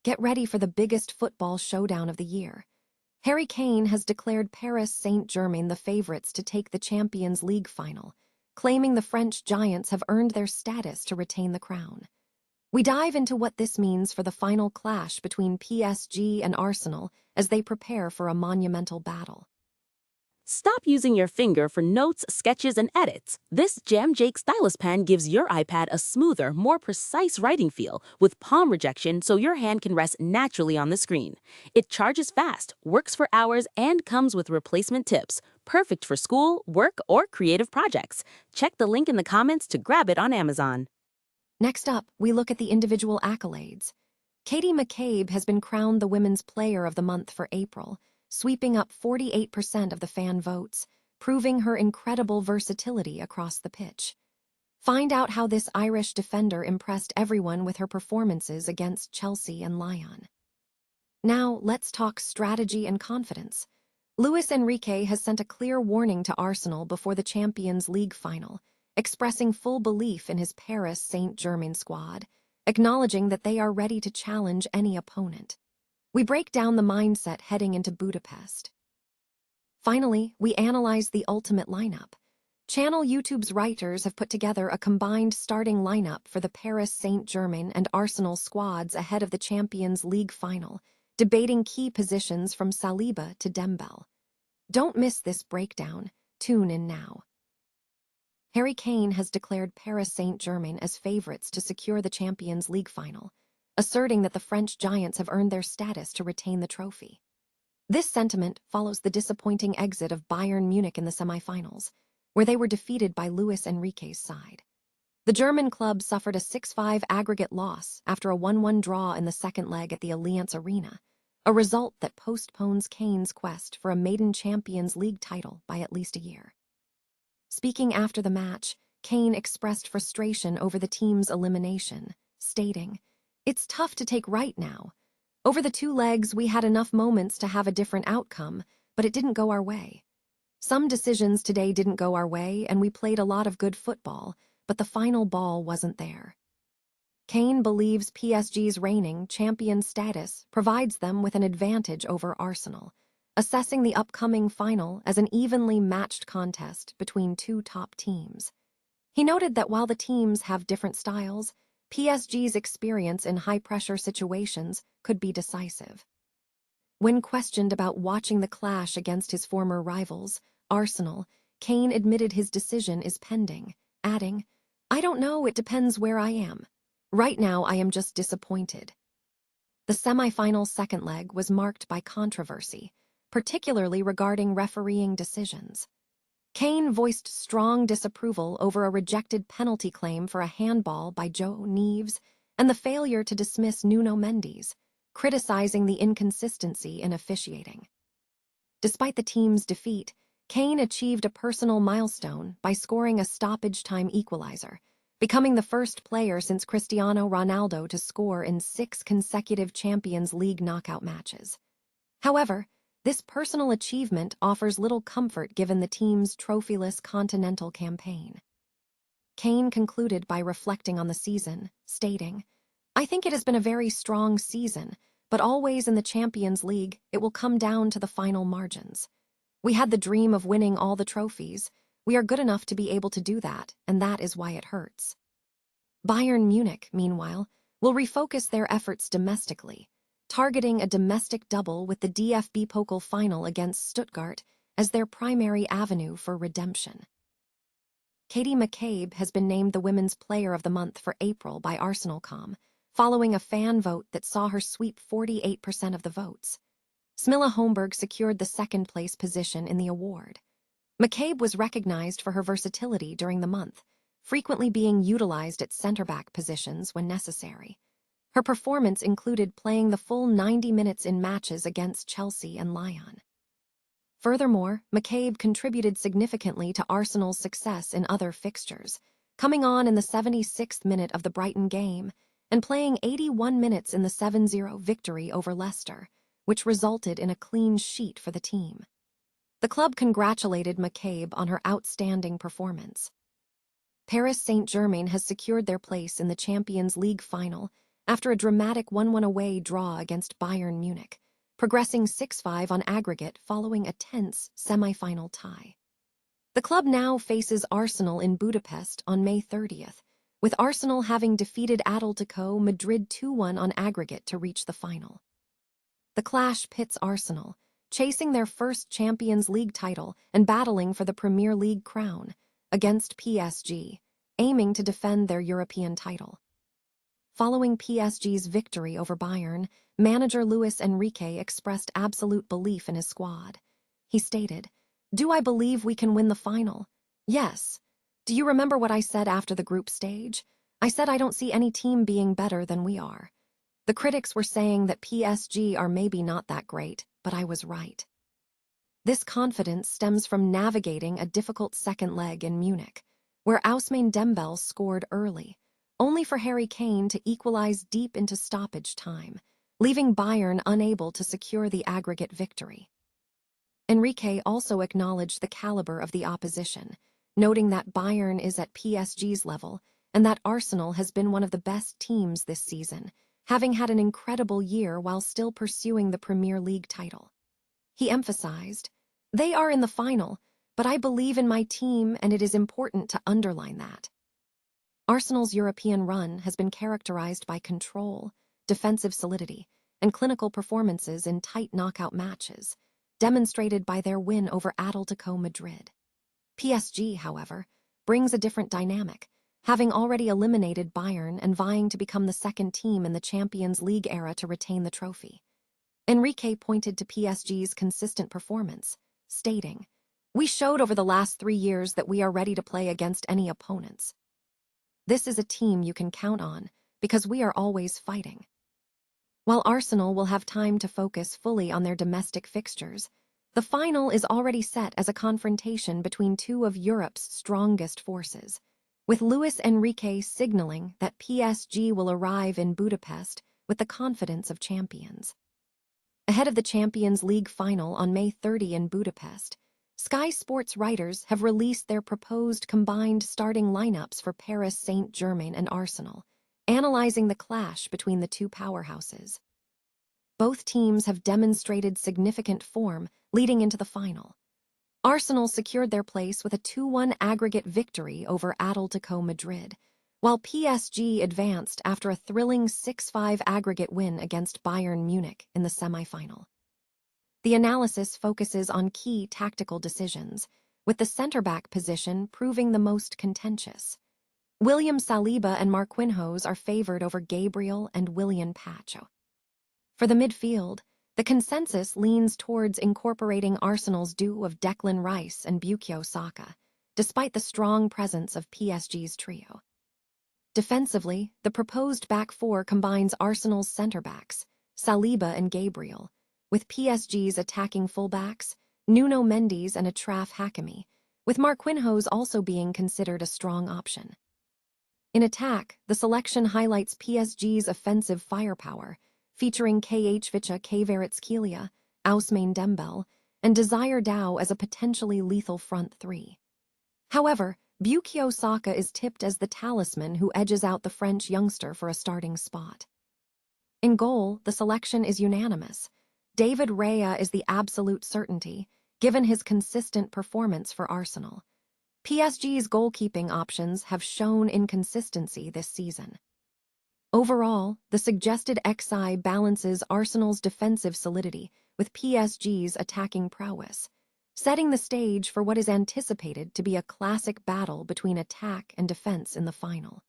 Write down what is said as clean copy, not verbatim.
Get ready for the biggest football showdown of the year. Harry Kane has declared Paris Saint-Germain the favorites to take the Champions League final, claiming the French giants have earned their status to retain the crown. We dive into what this means for the final clash between PSG and Arsenal as they prepare for a monumental battle. Stop using your finger for notes, sketches, and edits. This Jam Jake stylus pen gives your iPad a smoother, more precise writing feel with palm rejection so your hand can rest naturally on the screen. It charges fast, works for hours, and comes with replacement tips. Perfect for school, work, or creative projects. Check the link in the comments to grab it on Amazon. Next up, we look at the individual accolades. Katie McCabe has been crowned the Women's Player of the Month for April, sweeping up 48% of the fan votes, proving her incredible versatility across the pitch. Find out how this Irish defender impressed everyone with her performances against Chelsea and Lyon. Now, let's talk strategy and confidence. Luis Enrique has sent a clear warning to Arsenal before the Champions League final, expressing full belief in his Paris Saint-Germain squad, acknowledging that they are ready to challenge any opponent. We break down the mindset heading into Budapest. Finally, we analyze the ultimate lineup. Channel YouTube's writers have put together a combined starting lineup for the Paris Saint-Germain and Arsenal squads ahead of the Champions League final, debating key positions from Saliba to Dembele. Don't miss this breakdown. Tune in now. Harry Kane has declared Paris Saint-Germain as favorites to secure the Champions League final, asserting that the French giants have earned their status to retain the trophy. This sentiment follows the disappointing exit of Bayern Munich in the semifinals, where they were defeated by Luis Enrique's side. The German club suffered a 6-5 aggregate loss after a 1-1 draw in the second leg at the Allianz Arena, a result that postpones Kane's quest for a maiden Champions League title by at least a year. Speaking after the match, Kane expressed frustration over the team's elimination, stating, "It's tough to take right now. Over the 2 legs, we had enough moments to have a different outcome, but it didn't go our way. Some decisions today didn't go our way, and we played a lot of good football, but the final ball wasn't there." Kane believes PSG's reigning champion status provides them with an advantage over Arsenal, assessing the upcoming final as an evenly matched contest between 2 top teams. He noted that while the teams have different styles, PSG's experience in high-pressure situations could be decisive. When questioned about watching the clash against his former rivals, Arsenal, Kane admitted his decision is pending, adding, "I don't know, it depends where I am. Right now, I am just disappointed." The semi-final second leg was marked by controversy, particularly regarding refereeing decisions. Kane voiced strong disapproval over a rejected penalty claim for a handball by Joe Neves and the failure to dismiss Nuno Mendes, criticizing the inconsistency in officiating. Despite the team's defeat, Kane achieved a personal milestone by scoring a stoppage-time equalizer, becoming the first player since Cristiano Ronaldo to score in 6 consecutive Champions League knockout matches. However, this personal achievement offers little comfort given the team's trophyless continental campaign. Kane concluded by reflecting on the season, stating, "I think it has been a very strong season, but always in the Champions League, it will come down to the final margins. We had the dream of winning all the trophies. We are good enough to be able to do that, and that is why it hurts." Bayern Munich, meanwhile, will refocus their efforts domestically, targeting a domestic double with the DFB Pokal final against Stuttgart as their primary avenue for redemption. Katie McCabe has been named the Women's Player of the Month for April by Arsenal.com, following a fan vote that saw her sweep 48% of the votes. Smilla Holmberg secured the second-place position in the award. McCabe was recognized for her versatility during the month, frequently being utilized at center-back positions when necessary. Her performance included playing the full 90 minutes in matches against Chelsea and Lyon. Furthermore, McCabe contributed significantly to Arsenal's success in other fixtures, coming on in the 76th minute of the Brighton game and playing 81 minutes in the 7-0 victory over Leicester, which resulted in a clean sheet for the team. The club congratulated McCabe on her outstanding performance. Paris Saint-Germain has secured their place in the Champions League final after a dramatic 1-1 away draw against Bayern Munich, progressing 6-5 on aggregate following a tense semi-final tie. The club now faces Arsenal in Budapest on May 30th, with Arsenal having defeated Atletico Madrid 2-1 on aggregate to reach the final. The clash pits Arsenal, chasing their first Champions League title and battling for the Premier League crown, against PSG, aiming to defend their European title. Following PSG's victory over Bayern, manager Luis Enrique expressed absolute belief in his squad. He stated, "Do I believe we can win the final? Yes. Do you remember what I said after the group stage? I said I don't see any team being better than we are. The critics were saying that PSG are maybe not that great, but I was right." This confidence stems from navigating a difficult second leg in Munich, where Ousmane Dembele scored early, only for Harry Kane to equalize deep into stoppage time, leaving Bayern unable to secure the aggregate victory. Enrique also acknowledged the caliber of the opposition, noting that Bayern is at PSG's level and that Arsenal has been one of the best teams this season, having had an incredible year while still pursuing the Premier League title. He emphasized, "They are in the final, but I believe in my team and it is important to underline that." Arsenal's European run has been characterized by control, defensive solidity, and clinical performances in tight knockout matches, demonstrated by their win over Atletico Madrid. PSG, however, brings a different dynamic, having already eliminated Bayern and vying to become the second team in the Champions League era to retain the trophy. Enrique pointed to PSG's consistent performance, stating, "We showed over the last 3 years that we are ready to play against any opponents. This is a team you can count on because we are always fighting." While Arsenal will have time to focus fully on their domestic fixtures, the final is already set as a confrontation between two of Europe's strongest forces, with Luis Enrique signaling that PSG will arrive in Budapest with the confidence of champions. Ahead of the Champions League final on May 30 in Budapest, Sky Sports writers have released their proposed combined starting lineups for Paris Saint-Germain and Arsenal, analyzing the clash between the two powerhouses. Both teams have demonstrated significant form leading into the final. Arsenal secured their place with a 2-1 aggregate victory over Atletico Madrid, while PSG advanced after a thrilling 6-5 aggregate win against Bayern Munich in the semi-final. The analysis focuses on key tactical decisions, with the center-back position proving the most contentious. William Saliba and Marquinhos are favored over Gabriel and Willian Pacho. For the midfield, the consensus leans towards incorporating Arsenal's duo of Declan Rice and Bukayo Saka, despite the strong presence of PSG's trio. Defensively, the proposed back four combines Arsenal's center-backs, Saliba and Gabriel, with PSG's attacking fullbacks, Nuno Mendes and Achraf Hakimi, with Marquinhos also being considered a strong option. In attack, the selection highlights PSG's offensive firepower, featuring Khvicha Kvaratskhelia, Ousmane Dembele, and Desire Dow as a potentially lethal front three. However, Bukayo Saka is tipped as the talisman who edges out the French youngster for a starting spot. In goal, the selection is unanimous. David Raya is the absolute certainty, given his consistent performance for Arsenal. PSG's goalkeeping options have shown inconsistency this season. Overall, the suggested XI balances Arsenal's defensive solidity with PSG's attacking prowess, setting the stage for what is anticipated to be a classic battle between attack and defense in the final.